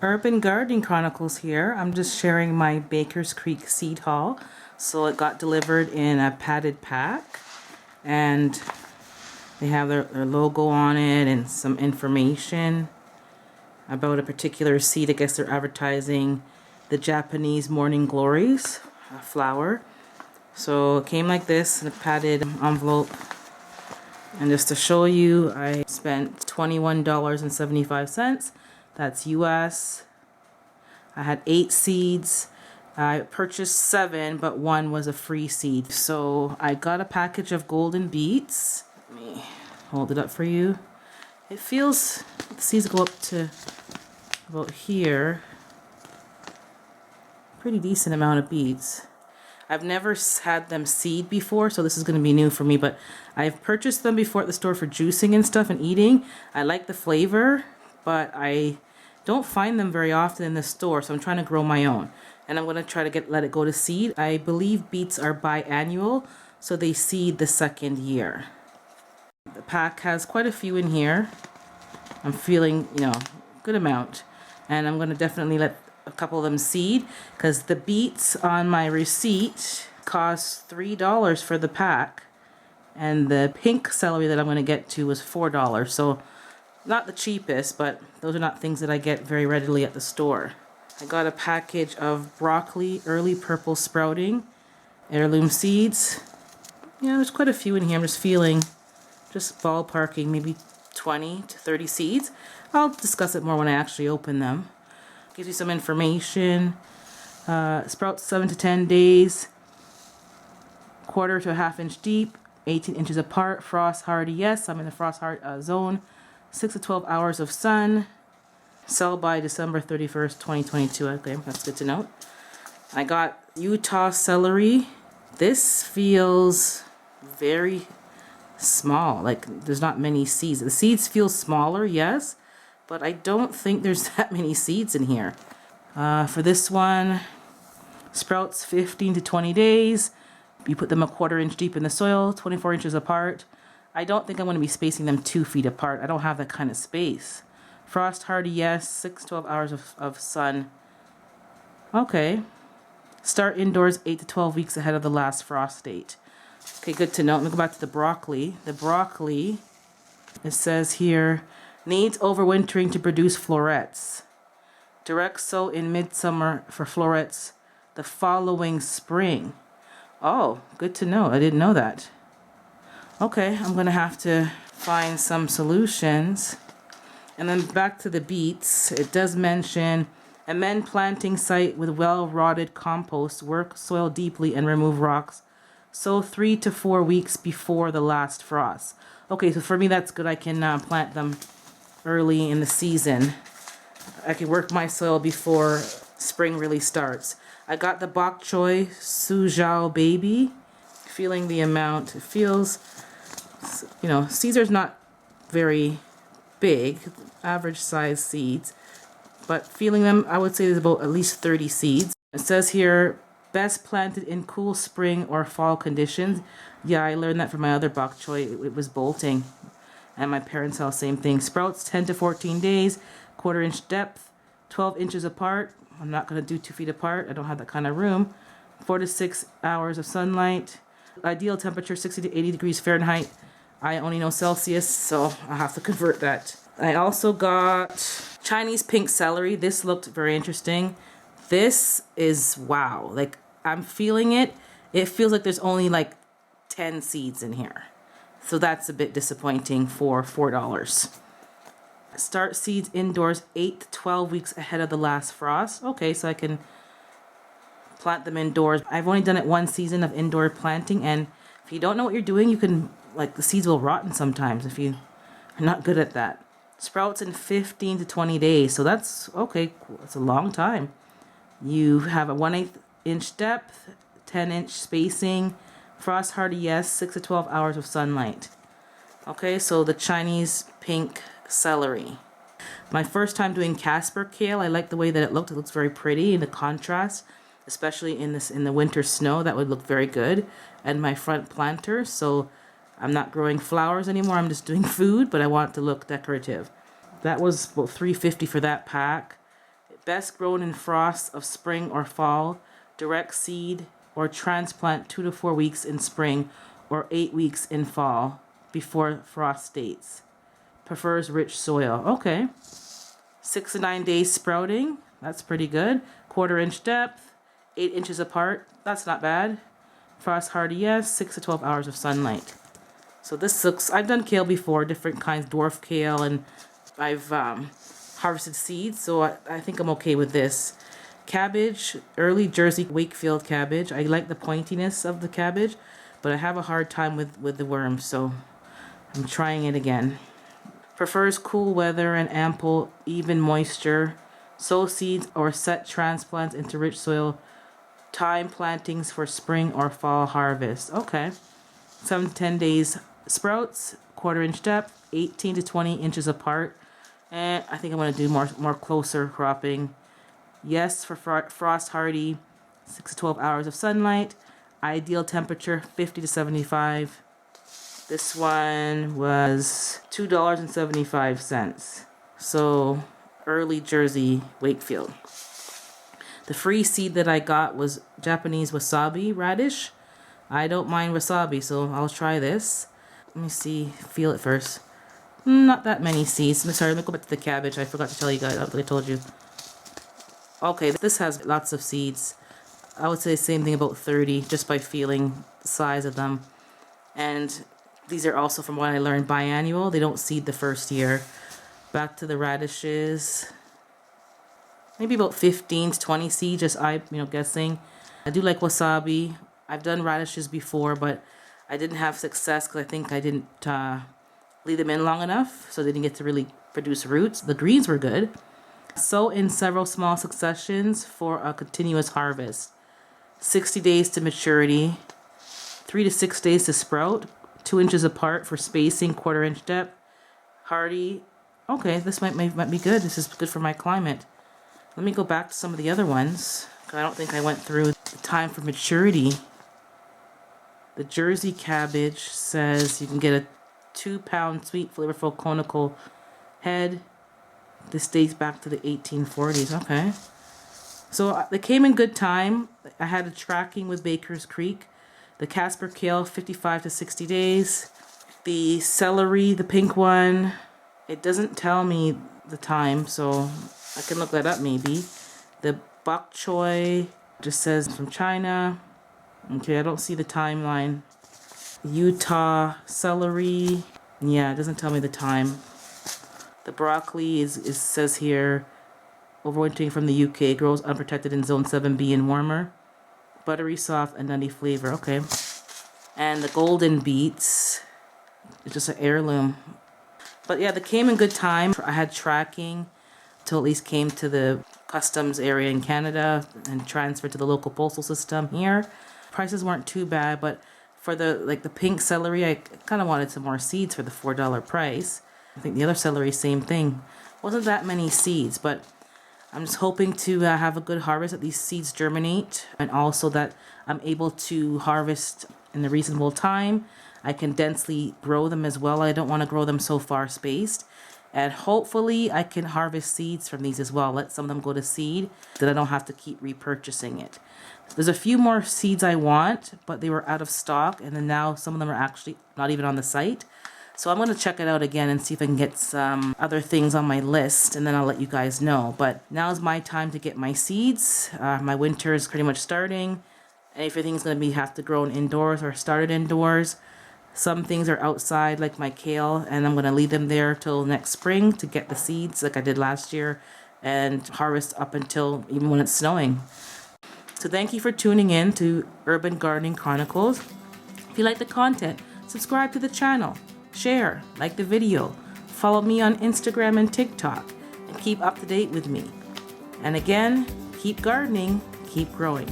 Urban Gardening Chronicles here. I'm just sharing my Baker's Creek seed haul. So it got delivered in a padded pack, and they have their logo on it and some information about a particular seed. I guess they're advertising the Japanese morning glories flower. So it came like this in a padded envelope. And just to show you, I spent $21.75. That's US. I had 8 seeds. I purchased 7, but 1 was a free seed. So I got a package of golden beets. Let me hold it up for you. It feels, the seeds go up to about here. Pretty decent amount of beets. I've never had them seed before, so this is going to be new for me, but I've purchased them before at the store for juicing and stuff and eating. I like the flavor, but I don't find them very often in the store, so I'm trying to grow my own. And I'm going to try to let it go to seed. I believe beets are biannual, so they seed the second year. The pack has quite a few in here. I'm feeling, good amount. And I'm going to definitely let a couple of them seed, because the beets on my receipt cost $3 for the pack, and the pink celery that I'm going to get to was $4. So not the cheapest, but those are not things that I get very readily at the store. I got a package of broccoli early purple sprouting heirloom seeds. Yeah, there's quite a few in here. I'm just feeling, just ballparking, maybe 20 to 30 seeds. I'll discuss it more when I actually open them. Gives you some information. Sprouts 7 to 10 days. Quarter to a ½ inch deep. 18 inches apart. Frost hardy, yes. I'm in the frost hard zone. 6 to 12 hours of sun. Sell by December 31st, 2022. Okay, that's good to note. I got Utah celery. This feels very small. Like there's not many seeds. The seeds feel smaller, yes, but I don't think there's that many seeds in here. For this one, sprouts 15 to 20 days. You put them a ½ inch deep in the soil, 24 inches apart. I don't think I'm going to be spacing them 2 feet apart. I don't have that kind of space. Frost hardy, yes. 6 to 12 hours of sun. Okay. Start indoors 8 to 12 weeks ahead of the last frost date. Okay, good to know. Let me go back to the broccoli. The broccoli, it says here, needs overwintering to produce florets. Direct sow in midsummer for florets the following spring. Oh, good to know. I didn't know that. Okay, I'm going to have to find some solutions. And then back to the beets. It does mention, amend planting site with well-rotted compost. Work soil deeply and remove rocks. Sow 3 to 4 weeks before the last frost. Okay, so for me that's good. I can plant them early in the season. I can work my soil before spring really starts. I got the bok choy Suzhou baby. Feeling the amount. It feels, seeds are not very big, average size seeds, but feeling them, I would say there's about at least 30 seeds. It says here, best planted in cool spring or fall conditions. Yeah, I learned that from my other bok choy. It was bolting. And my parents' house, same thing. Sprouts 10 to 14 days, ½ inch depth, 12 inches apart. I'm not going to do 2 feet apart. I don't have that kind of room. 4 to 6 hours of sunlight. Ideal temperature 60 to 80 degrees Fahrenheit. I only know Celsius, so I'll have to convert that. I also got Chinese pink celery. This looked very interesting. This is wow. Like, I'm feeling it. It feels like there's only like 10 seeds in here. So that's a bit disappointing for $4. Start seeds indoors 8 to 12 weeks ahead of the last frost. Okay, so I can plant them indoors. I've only done it 1 season of indoor planting, and if you don't know what you're doing, you can, the seeds will rotten sometimes if you are not good at that. Sprouts in 15 to 20 days, so that's okay. Cool. It's a long time. You have a 1/8 inch depth, 10 inch spacing. Frost hardy, yes. 6 to 12 hours of sunlight. Okay, so the Chinese pink celery. My first time doing Casper kale. I like the way that it looked. It looks very pretty in the contrast, especially in the winter snow. That would look very good. And my front planter. So I'm not growing flowers anymore. I'm just doing food, but I want it to look decorative. That was about $3.50 for that pack. Best grown in frost of spring or fall. Direct seed or transplant 2 to 4 weeks in spring or 8 weeks in fall before frost dates. Prefers rich soil. Okay. 6 to 9 days sprouting. That's pretty good. 1/4 inch depth. 8 inches apart. That's not bad. Frost hardy, yes. 6 to 12 hours of sunlight. So this looks, I've done kale before, different kinds, dwarf kale, and I've harvested seeds, so I think I'm okay with this. Cabbage, early Jersey Wakefield cabbage. I like the pointiness of the cabbage, but I have a hard time with the worms, so I'm trying it again. Prefers cool weather and ample, even moisture. Sow seeds or set transplants into rich soil. Time plantings for spring or fall harvest. Okay. 7 to 10 days sprouts, 1/4 inch depth, 18 to 20 inches apart. And I think I'm going to do more closer cropping. Yes, for frost hardy, 6 to 12 hours of sunlight. Ideal temperature, 50 to 75. This one was $2.75. So, early Jersey Wakefield. The free seed that I got was Japanese wasabi radish. I don't mind wasabi, so I'll try this. Let me see, feel it first. Not that many seeds. Sorry, let me go back to the cabbage. I forgot to tell you guys, I told you. Okay, this has lots of seeds. I would say the same thing about 30, just by feeling the size of them. And these are also, from what I learned, biannual. They don't seed the first year. Back to the radishes. Maybe about 15 to 20 seeds, just guessing. I do like wasabi. I've done radishes before, but I didn't have success because I think I didn't leave them in long enough, so they didn't get to really produce roots. The greens were good. Sow in several small successions for a continuous harvest. 60 days to maturity. 3 to 6 days to sprout. 2 inches apart for spacing, 1/4 inch depth. Hardy. Okay, this might be good. This is good for my climate. Let me go back to some of the other ones. I don't think I went through the time for maturity. The Jersey cabbage says you can get a 2-pound sweet, flavorful, conical head. This dates back to the 1840s. Okay. So they came in good time. I had a tracking with Baker's Creek. The Casper kale, 55 to 60 days. The celery, the pink one, it doesn't tell me the time, so I can look that up maybe. The bok choy just says from China. Okay, I don't see the timeline. Utah celery. Yeah, it doesn't tell me the time. The broccoli is says here, overwintering from the UK, grows unprotected in zone 7B and warmer. Buttery, soft, and nutty flavor. Okay. And the golden beets, it's just an heirloom. But yeah, they came in good time. I had tracking till at least came to the customs area in Canada and transferred to the local postal system here. Prices weren't too bad, but for the pink celery, I kind of wanted some more seeds for the $4 price. I think the other celery, same thing. Wasn't that many seeds, but I'm just hoping to have a good harvest, that these seeds germinate, and also that I'm able to harvest in a reasonable time. I can densely grow them as well. I don't want to grow them so far spaced. And hopefully I can harvest seeds from these as well. Let some of them go to seed, that I don't have to keep repurchasing it. There's a few more seeds I want, but they were out of stock, and then now some of them are actually not even on the site. So I'm going to check it out again and see if I can get some other things on my list, and then I'll let you guys know. But now is my time to get my seeds. My winter is pretty much starting. Everything's going to have to grow indoors or started indoors. Some things are outside, like my kale, and I'm going to leave them there till next spring to get the seeds like I did last year and harvest up until even when it's snowing. So thank you for tuning in to Urban Gardening Chronicles. If you like the content, subscribe to the channel, share, like the video, follow me on Instagram and TikTok, and keep up to date with me. And again, keep gardening, keep growing.